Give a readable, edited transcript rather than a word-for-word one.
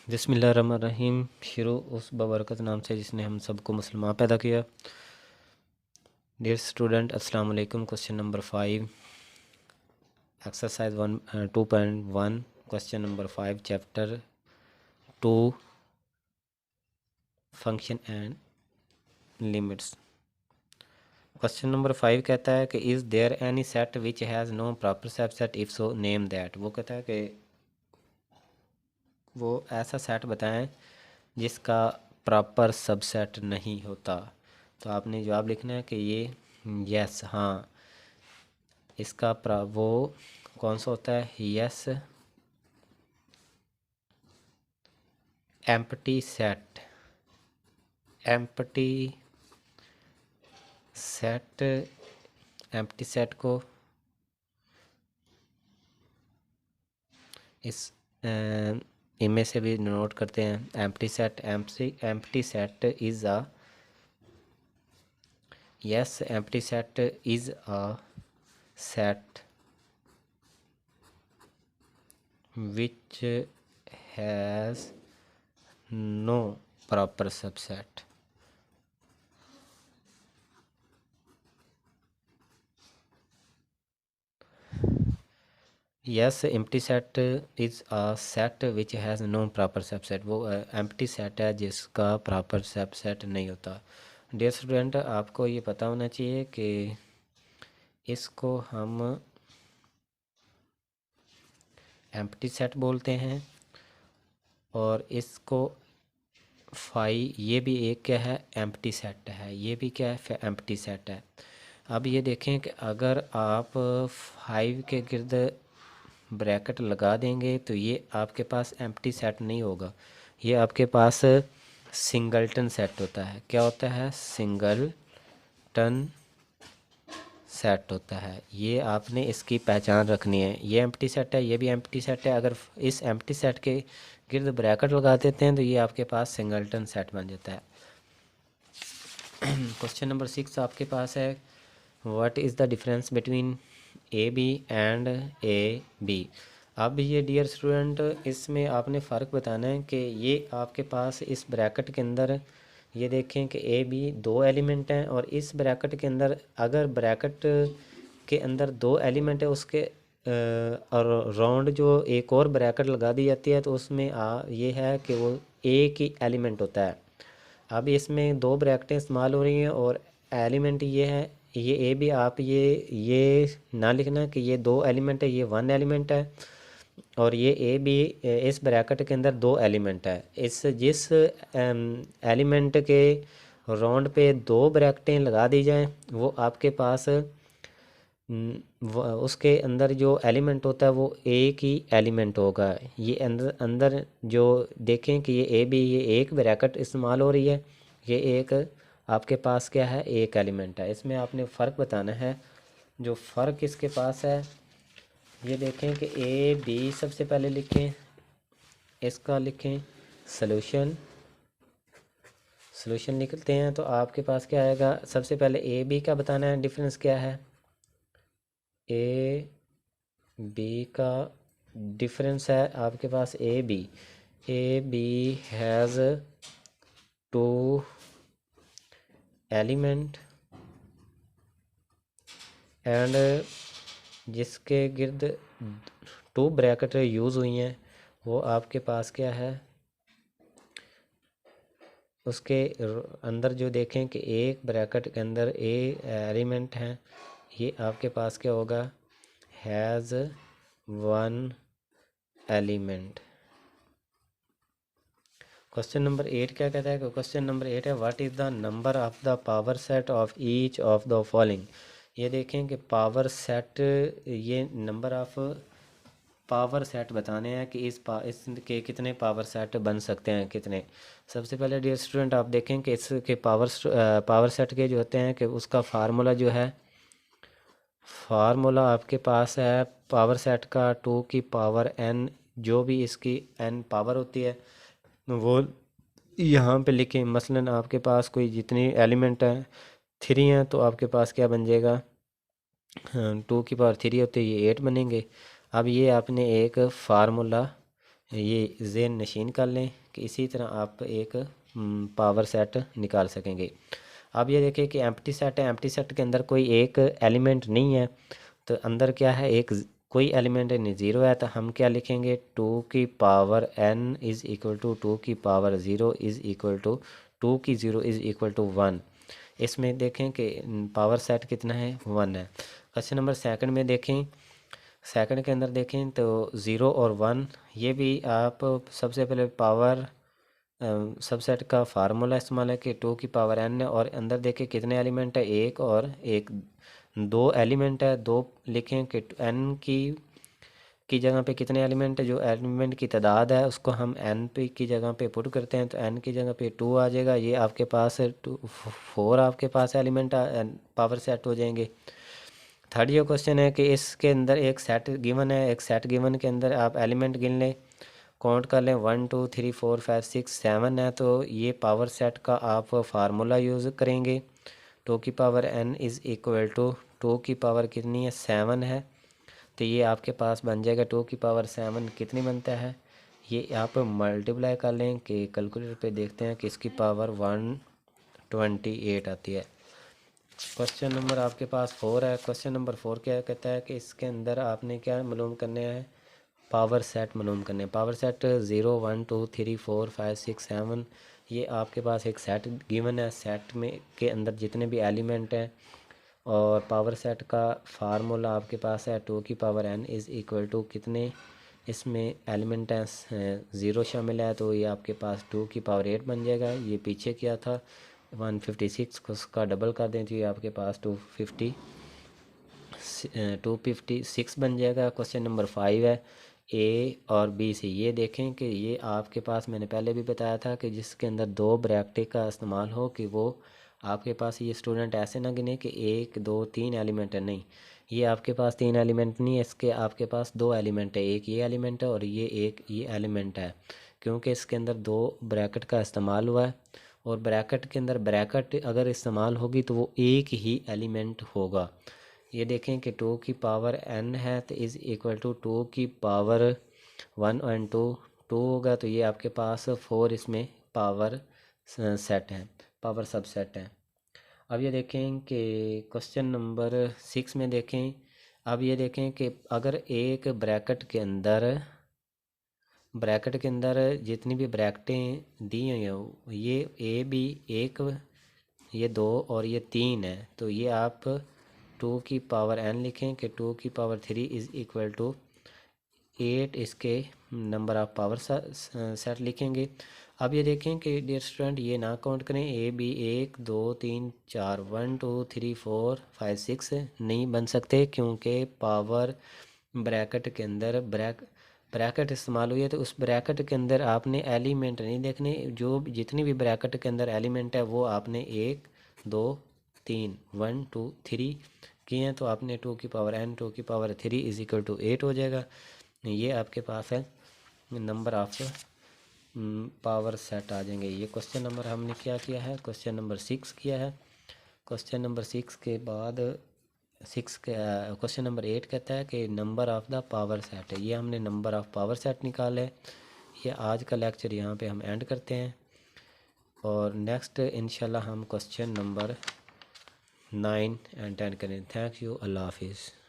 बिस्मिल्लाहिर्रहमानिर्रहीम। शुरू उस बबरकत नाम से जिसने हम सबको मुसलमान पैदा किया। डियर स्टूडेंट, अस्सलाम वालेकुम। Question number 5, exercise 2.1, question number 5, chapter 2, function and limits. Question number 5 कहता है कि is there any set which has no proper subset, if so name that. वो कहता है कि वो ऐसा सेट बताएं जिसका प्रॉपर सबसेट नहीं होता। तो आपने जवाब लिखना है कि ये यस, हाँ, इसका वो कौन सा होता है? Yes, empty set. Empty set, empty set को इस इमेज से भी नोट करते हैं। Empty set, empty set is a yes, empty set is a set which has no proper subset. Yes, empty set is a set which has no proper subset. वो empty set है जिसका proper subset नहीं होता। Dear student, आपको ये पता होना चाहिए कि इसको हम empty set बोलते हैं और इसको ये भी एक क्या है? एम्प्टी सेट है। ये भी क्या है? एम्प्टी सेट है। अब ये देखें कि अगर आप 5 के गिर्द ब्रैकेट लगा देंगे तो ये आपके पास एम्प्टी सेट नहीं होगा, ये आपके पास सिंगलटन सेट होता है। क्या होता है? सिंगलटन सेट होता है। ये आपने इसकी पहचान रखनी है। ये एम्प्टी सेट है, ये भी एम्प्टी सेट है। अगर इस एम्प्टी सेट के गिर्द ब्रैकेट लगा देते हैं तो ये आपके पास सिंगलटन सेट बन जाता है। क्वेश्चन नंबर 6 आपके पास है, what is the difference between A B and A B. अब ये डियर स्टूडेंट, इसमें आपने फ़र्क बताना है कि ये आपके पास इस ब्रैकेट के अंदर ये देखें कि ए बी दो एलिमेंट हैं और इस ब्रैकेट के अंदर अगर ब्रैकेट के अंदर दो एलिमेंट है उसके और राउंड जो एक और ब्रैकेट लगा दी जाती है तो उसमें ये है कि वो एक ही एलिमेंट होता है। अब इसमें दो ब्रैकेटें इस्तेमाल हो रही हैं और एलिमेंट ये है, ये ए भी आप ये ना लिखना कि ये दो एलिमेंट है, ये वन एलिमेंट है। और ये ए भी इस ब्रैकेट के अंदर दो एलिमेंट है। जिस एलिमेंट के राउंड पे दो ब्रैकेटें लगा दी जाएं वो आपके पास उसके अंदर जो एलिमेंट होता है वो एक ही एलिमेंट होगा। ये अंदर अंदर जो देखें कि ये ए बी ये एक ब्रैकेट इस्तेमाल हो रही है, ये एक आपके पास क्या है? एक एलिमेंट है। इसमें आपने फ़र्क बताना है। जो फ़र्क इसके पास है ये देखें कि ए बी सबसे पहले लिखें, इसका लिखें सॉल्यूशन। सॉल्यूशन निकलते हैं तो आपके पास क्या आएगा? सबसे पहले ए बी का बताना है डिफरेंस क्या है। ए बी का डिफरेंस है आपके पास A B has two element and जिसके गिर्द टू ब्रैकेट यूज़ हुई हैं वो आपके पास क्या है? उसके अंदर जो देखें कि एक ब्रैकेट के अंदर एलिमेंट हैं, ये आपके पास क्या होगा? Has one element. Question number 8 क्या कहता है? क्वेश्चन नंबर 8 है, what is the number of the power set of each of the following. ये देखें कि पावर सेट, ये नंबर ऑफ पावर सेट बताने हैं कि इसके कितने पावर सेट बन सकते हैं, कितने। सबसे पहले डियर स्टूडेंट आप देखें कि इसके पावर सेट के जो होते हैं कि उसका फार्मूला जो है, फार्मूला आपके पास है पावर सेट का 2 की पावर n, जो भी इसकी n पावर होती है वो यहाँ पे लिखें। मसलन आपके पास कोई जितनी एलिमेंट है 3 हैं तो आपके पास क्या बन जाएगा? 2 की पावर 3 होती है, ये 8 बनेंगे। अब ये आपने एक फार्मूला ये ज़हन नशीन कर लें कि इसी तरह आप एक पावर सेट निकाल सकेंगे। अब ये देखिए कि एम्प्टी सेट है, एम्प्टी सेट के अंदर कोई एक एलिमेंट नहीं है, तो अंदर क्या है, एक कोई एलिमेंट नहीं, ज़ीरो है, तो हम क्या लिखेंगे, 2 की power n is equal to 2 की पावर 0 इज़ इक्वल टू 2 की 0 इज़ इक्वल टू 1। इसमें देखें कि पावर सेट कितना है, 1 है। क्वेश्चन नंबर सेकंड में देखें, सेकंड के अंदर देखें तो 0 और 1, ये भी आप सबसे पहले पावर सबसेट का फार्मूला इस्तेमाल है कि 2 की पावर n है, और अंदर देखें कितने एलिमेंट है, एक और एक, दो एलिमेंट है, दो लिखें कि n की जगह पे कितने एलिमेंट है, जो एलिमेंट की तादाद है उसको हम n पे की जगह पे पुट करते हैं, तो n की जगह पे 2 आ जाएगा। ये आपके पास 4 आपके पास एलिमेंट पावर सेट हो जाएंगे। थर्ड ये क्वेश्चन है कि इसके अंदर एक सेट गिवन है, एक सेट गिवन के अंदर आप एलिमेंट गिन लें, काउंट कर लें, 1 2 3 4 5 6 7 है, तो ये पावर सेट का आप फार्मूला यूज़ करेंगे। 2 की power n is equal to 2 की पावर कितनी है, 7 है, तो ये आपके पास बन जाएगा 2 की पावर 7 कितनी बनता है, ये आप मल्टीप्लाई कर लें कि कैलकुलेटर पे देखते हैं कि इसकी पावर 128 आती है। क्वेश्चन नंबर आपके पास 4 है। क्वेश्चन नंबर 4 क्या कहता है कि इसके अंदर आपने क्या मालूम करने हैं, पावर सेट मालूम करने हैं। पावर सेट 0 1 2 3 4 5 6 7, ये आपके पास एक सेट गिवन है, सेट में के अंदर जितने भी एलिमेंट हैं, और पावर सेट का फार्मूला आपके पास है 2 की power n is equal to कितने, इसमें एलिमेंट हैं 0 शामिल है, तो ये आपके पास 2 की पावर 8 बन जाएगा। ये पीछे किया था 156 को, उसका डबल कर दें तो ये आपके पास 256 बन जाएगा। क्वेश्चन नंबर 5 है, ए और बी से ये देखें कि ये आपके पास मैंने पहले भी बताया था कि जिसके अंदर 2 ब्रैकेट का इस्तेमाल हो, कि वो आपके पास ये स्टूडेंट ऐसे ना गिने कि 1 2 3 एलिमेंट है, नहीं, ये आपके पास 3 एलिमेंट नहीं है, इसके आपके पास 2 एलिमेंट है, एक ये एलिमेंट है और ये एक ये एलिमेंट है, क्योंकि इसके अंदर 2 ब्रैकेट का इस्तेमाल हुआ है, और ब्रैकेट के अंदर ब्रैकेट अगर इस्तेमाल होगी तो वो एक ही एलिमेंट होगा। ये देखें कि 2 की पावर n है, तो इज़ इक्वल टू 2 की पावर 1 एंड 2 होगा, तो ये आपके पास 4 इसमें पावर सेट है, पावर सबसेट है। अब ये देखें कि क्वेश्चन नंबर 6 में देखें, अब ये देखें कि अगर एक ब्रैकेट के अंदर जितनी भी ब्रैकेटें दी हुई हैं, ये ए बी एक, ये 2 और ये 3 है, तो ये आप 2 की पावर n लिखें कि 2 की पावर 3 इज़ इक्वल टू 8 इसके नंबर ऑफ पावर सेट लिखेंगे। अब ये देखें कि डियर स्टूडेंट ये ना काउंट करें, ए बी 1 2 3 4 1 2 3 4 5 6 नहीं बन सकते, क्योंकि पावर ब्रैकेट के अंदर ब्रैकेट इस्तेमाल हुई है, तो उस ब्रैकेट के अंदर आपने एलिमेंट नहीं देखने, जो जितनी भी ब्रैकेट के अंदर एलिमेंट है वो आपने 1 2 3 1 2 3 किए हैं, तो आपने 2 की पावर n 2 की पावर 3 इज इक्वल टू 8 हो जाएगा। ये आपके पास है नंबर ऑफ पावर सेट आ जाएंगे। ये क्वेश्चन नंबर हमने क्या किया है, क्वेश्चन नंबर 6 किया है। क्वेश्चन नंबर 6 के बाद 6 के क्वेश्चन नंबर 8 कहता है कि number of the power set है, ये हमने नंबर ऑफ़ पावर सेट निकाला है। ये आज का लेक्चर यहाँ पे हम एंड करते हैं, और नेक्स्ट इंशाल्लाह हम क्वेश्चन नंबर 9 एंड 10 करें। थैंक यू, अल्लाह हाफिज़।